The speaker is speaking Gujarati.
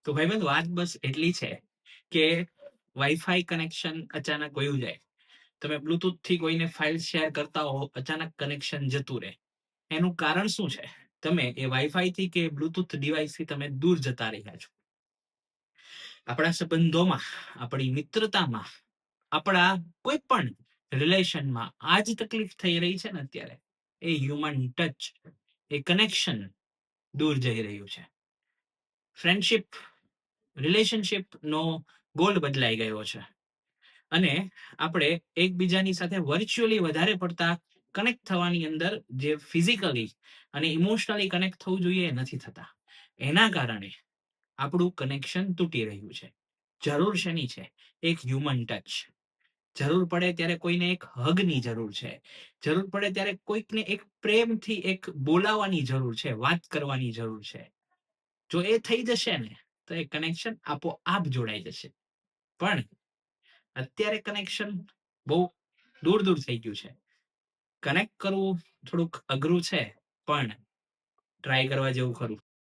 તો ભાઈબંધ વાત બસ એટલી છે કે વાઈફાઈ કનેક્શન અચાનક વયું જાય. તમે બ્લુટૂથ થી કોઈને ફાઇલ શેર કરતા હો, અચાનક કનેક્શન જતું રહે. એનું કારણ શું છે? તમે એ વાઈફાઈ થી કે બ્લુટૂથ ડિવાઇસ થી તમે દૂર જતા રહ્યા છો. આપણા સંબંધોમાં, આપણી મિત્રતામાં, આપણા કોઈ પણ રિલેશનમાં આ જ તકલીફ થઈ રહી છે ને અત્યારે. એ હ્યુમન ટચ, એ કનેક્શન દૂર જઈ રહ્યું છે. ફ્રેન્ડશિપ, રિલેશનશિપ નો ગોલ બદલાઈ ગયો છે અને આપણે એકબીજાની સાથે વર્ચ્યુઅલી વધારે પડતા કનેક્ટ થવાની અંદર જે ફિઝિકલી અને ઇમોશનલી કનેક્ટ થવું જોઈએ એ નથી થતા. એના કારણે આપણું કનેક્શન તૂટી રહ્યું છે. જરૂર શેની છે? એક હ્યુમન ટચ. જરૂર પડે ત્યારે કોઈને એક હગની જરૂર છે. જરૂર પડે ત્યારે કોઈકને એક પ્રેમથી એક બોલાવવાની જરૂર છે, વાત કરવાની જરૂર છે. જો એ થઈ જશે ને તો એ કનેક્શન આપોઆપ જોડાઈ જશે. પણ અત્યારે કનેક્શન બહુ દૂર દૂર થઈ ગયું છે. કનેક્ટ કરવું થોડુંક અઘરું છે, પણ ટ્રાય કરવા જેવું ખરું.